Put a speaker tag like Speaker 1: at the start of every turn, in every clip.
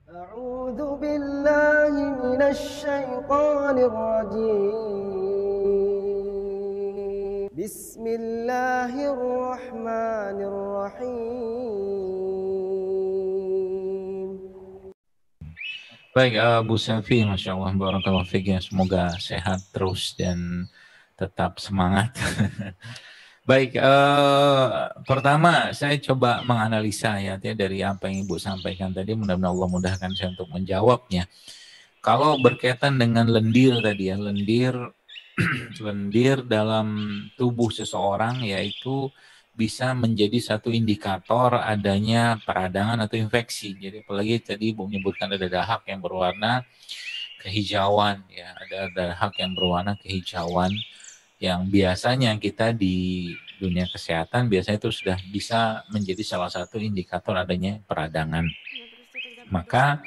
Speaker 1: أعوذ بالله من الشيطان الرجيم بسم الله الرحمن الرحيم.
Speaker 2: Baik, Bu Selvi, Masya Allah, Barakallahu fiik ya. Semoga sehat terus dan tetap semangat. Baik, pertama saya coba menganalisa ya dari apa yang Ibu sampaikan tadi. Mudah-mudahan Allah mudahkan saya untuk menjawabnya. Kalau berkaitan dengan lendir tadi ya, lendir dalam tubuh seseorang yaitu bisa menjadi satu indikator adanya peradangan atau infeksi. Jadi apalagi tadi Ibu menyebutkan ada dahak yang berwarna kehijauan ya, ada dahak yang berwarna kehijauan yang biasanya kita di dunia kesehatan biasanya itu sudah bisa menjadi salah satu indikator adanya peradangan. Maka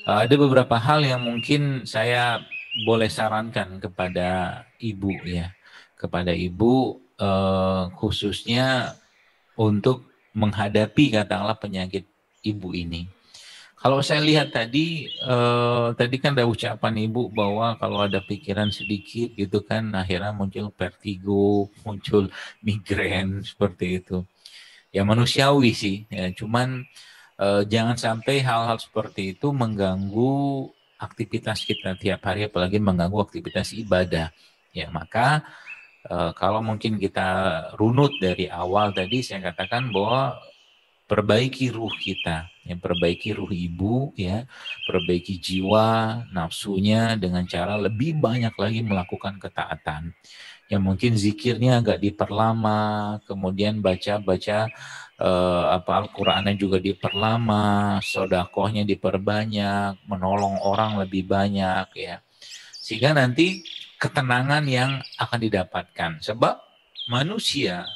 Speaker 2: ada beberapa hal yang mungkin saya boleh sarankan kepada ibu ya, kepada ibu khususnya untuk menghadapi katakanlah penyakit ibu ini. Kalau saya lihat tadi kan ada ucapan ibu bahwa kalau ada pikiran sedikit gitu kan akhirnya muncul vertigo, muncul migrain seperti itu. Ya manusiawi sih, ya cuman jangan sampai hal-hal seperti itu mengganggu aktivitas kita tiap hari, apalagi mengganggu aktivitas ibadah. Ya maka kalau mungkin kita runut dari awal tadi saya katakan bahwa perbaiki ruh kita, yang perbaiki ruh ibu, ya, perbaiki jiwa, nafsunya dengan cara lebih banyak lagi melakukan ketaatan. Yang mungkin zikirnya agak diperlama, kemudian baca-baca apa Al-Qur'annya juga diperlama, sodakohnya diperbanyak, menolong orang lebih banyak, ya. Sehingga nanti ketenangan yang akan didapatkan. Sebab manusia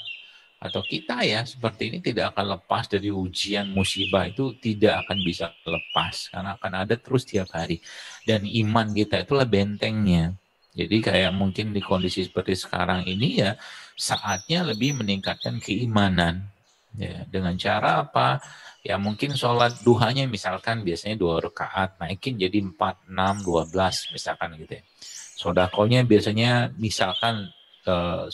Speaker 2: atau kita ya seperti ini tidak akan lepas dari ujian musibah, itu tidak akan bisa lepas karena akan ada terus tiap hari, dan iman kita itulah bentengnya. Jadi kayak mungkin di kondisi seperti sekarang ini ya saatnya lebih meningkatkan keimanan ya, dengan cara apa ya, mungkin sholat duhanya misalkan biasanya 2 rakaat naikin jadi 4, 6, 12 misalkan gitu ya. Sodakonya biasanya misalkan 10.000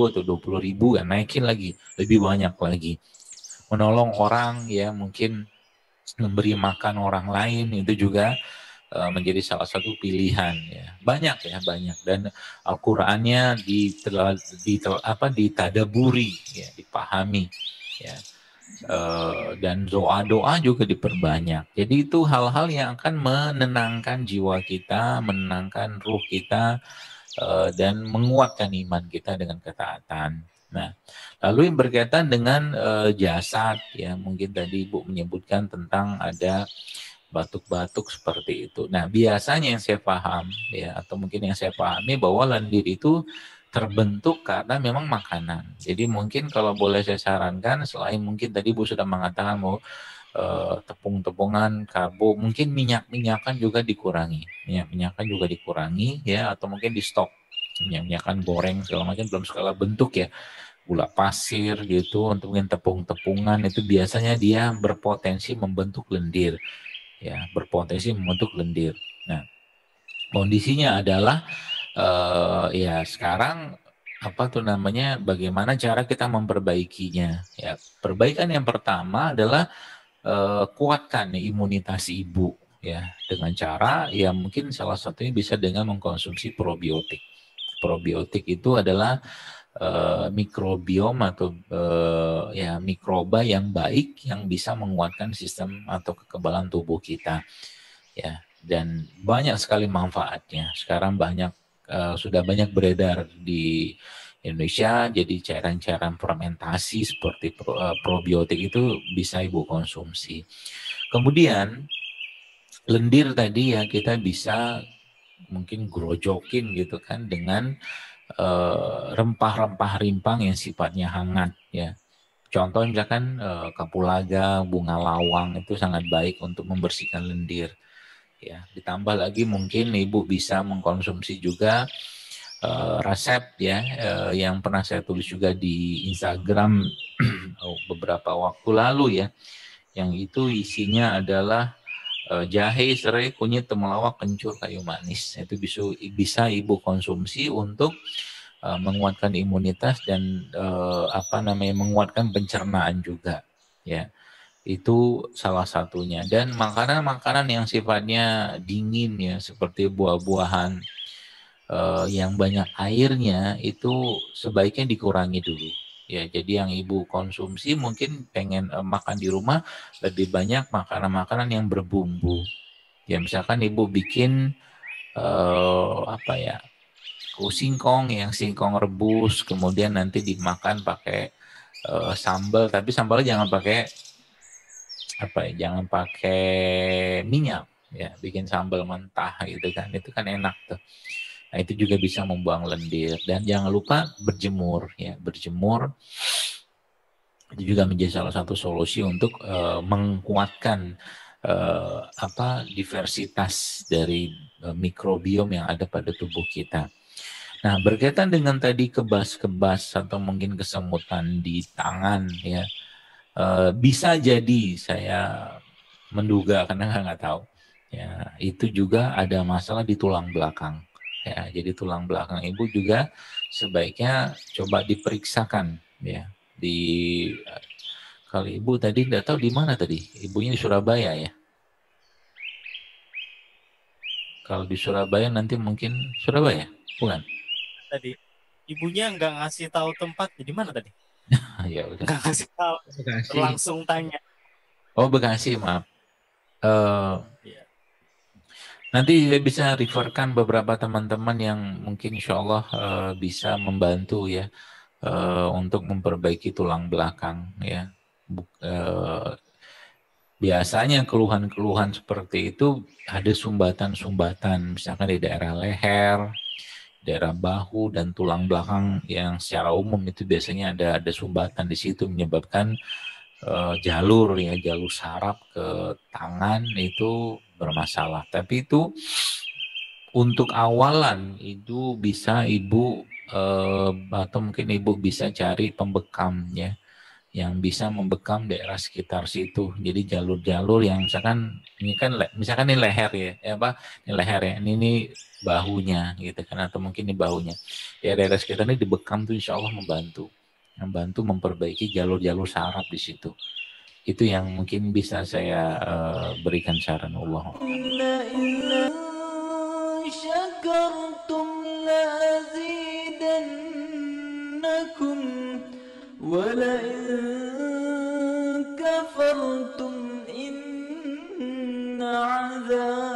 Speaker 2: atau 20.000 ya naikin lagi lebih banyak lagi. Menolong orang ya mungkin memberi makan orang lain itu juga menjadi salah satu pilihan ya. Banyak ya banyak, dan Al-Qur'annya ditadaburi ya, dipahami ya. Dan doa-doa juga diperbanyak. Jadi itu hal-hal yang akan menenangkan jiwa kita, menenangkan ruh kita, dan menguatkan iman kita dengan ketaatan. Nah, lalu yang berkaitan dengan jasad ya, mungkin tadi Ibu menyebutkan tentang ada batuk-batuk seperti itu. Nah, biasanya yang saya paham ya, atau mungkin yang saya pahami bahwa lendir itu terbentuk karena memang makanan. Jadi mungkin kalau boleh saya sarankan, selain mungkin tadi Bu sudah mengatakan mau tepung-tepungan, karbo, mungkin minyak-minyakan juga dikurangi. Minyak-minyakan juga dikurangi ya, atau mungkin di stop. Minyak-minyakan goreng segala macam dalam segala bentuk ya. Gula pasir gitu, untuk mungkin tepung-tepungan itu biasanya dia berpotensi membentuk lendir. Ya, berpotensi membentuk lendir. Nah, kondisinya adalah ya sekarang apa tuh namanya, bagaimana cara kita memperbaikinya ya. Perbaikan yang pertama adalah kuatkan imunitas ibu ya, dengan cara ya mungkin salah satunya bisa dengan mengkonsumsi probiotik. Probiotik itu adalah mikrobiom atau ya mikroba yang baik yang bisa menguatkan sistem atau kekebalan tubuh kita ya, dan banyak sekali manfaatnya. Sekarang sudah banyak beredar di Indonesia, jadi cairan-cairan fermentasi seperti probiotik itu bisa Ibu konsumsi. Kemudian lendir tadi ya kita bisa mungkin grojokin gitu kan dengan rempah-rempah rimpang yang sifatnya hangat ya. Contoh misalkan kapulaga, bunga lawang itu sangat baik untuk membersihkan lendir. Ya, ditambah lagi mungkin Ibu bisa mengkonsumsi juga resep ya yang pernah saya tulis juga di Instagram beberapa waktu lalu ya, yang itu isinya adalah jahe, serai, kunyit, temulawak, kencur, kayu manis. Itu bisa ibu konsumsi untuk menguatkan imunitas dan menguatkan pencernaan juga, ya. Itu salah satunya. Dan makanan-makanan yang sifatnya dingin ya, seperti buah-buahan yang banyak airnya itu sebaiknya dikurangi dulu. Ya, jadi yang ibu konsumsi mungkin pengen makan di rumah lebih banyak makanan-makanan yang berbumbu. Ya, misalkan ibu bikin singkong, yang singkong rebus, kemudian nanti dimakan pakai sambal, tapi sambalnya jangan pakai minyak, ya, bikin sambal mentah gitu kan, itu kan enak tuh. Nah, itu juga bisa membuang lendir. Dan jangan lupa berjemur, ya, berjemur itu juga menjadi salah satu solusi untuk menguatkan diversitas dari mikrobiom yang ada pada tubuh kita. Nah, berkaitan dengan tadi kebas-kebas atau mungkin kesemutan di tangan, ya, bisa jadi saya menduga karena nggak tahu. Ya, itu juga ada masalah di tulang belakang. Ya, jadi tulang belakang ibu juga sebaiknya coba diperiksakan, ya. Kalau ibu tadi nggak tahu di mana tadi, ibunya di Surabaya ya. Kalau di Surabaya nanti mungkin Surabaya, bukan?
Speaker 3: Tadi ibunya nggak ngasih tahu tempat di mana tadi,
Speaker 2: Ya udah.
Speaker 3: nggak ngasih tahu,
Speaker 2: Bekasi.
Speaker 3: langsung tanya.
Speaker 2: Oh, Bekasi, maaf.
Speaker 3: Iya.
Speaker 2: Nanti saya bisa referkan beberapa teman-teman yang mungkin insya Allah bisa membantu ya untuk memperbaiki tulang belakang ya. Biasanya keluhan-keluhan seperti itu ada sumbatan-sumbatan, misalkan di daerah leher, daerah bahu dan tulang belakang yang secara umum itu biasanya ada sumbatan di situ menyebabkan jalur saraf ke tangan itu bermasalah. Tapi itu untuk awalan itu bisa ibu atau mungkin ibu bisa cari pembekam ya, yang bisa membekam daerah sekitar situ. Jadi jalur-jalur yang misalkan misalkan ini leher ini leher ya, ini bahunya gitu kan, atau mungkin ini bahunya. Ya, daerah sekitar ini dibekam tuh insya Allah membantu memperbaiki jalur-jalur saraf di situ. Itu yang mungkin bisa saya berikan saran Allah.
Speaker 1: ولئن كفرتم إن عذابي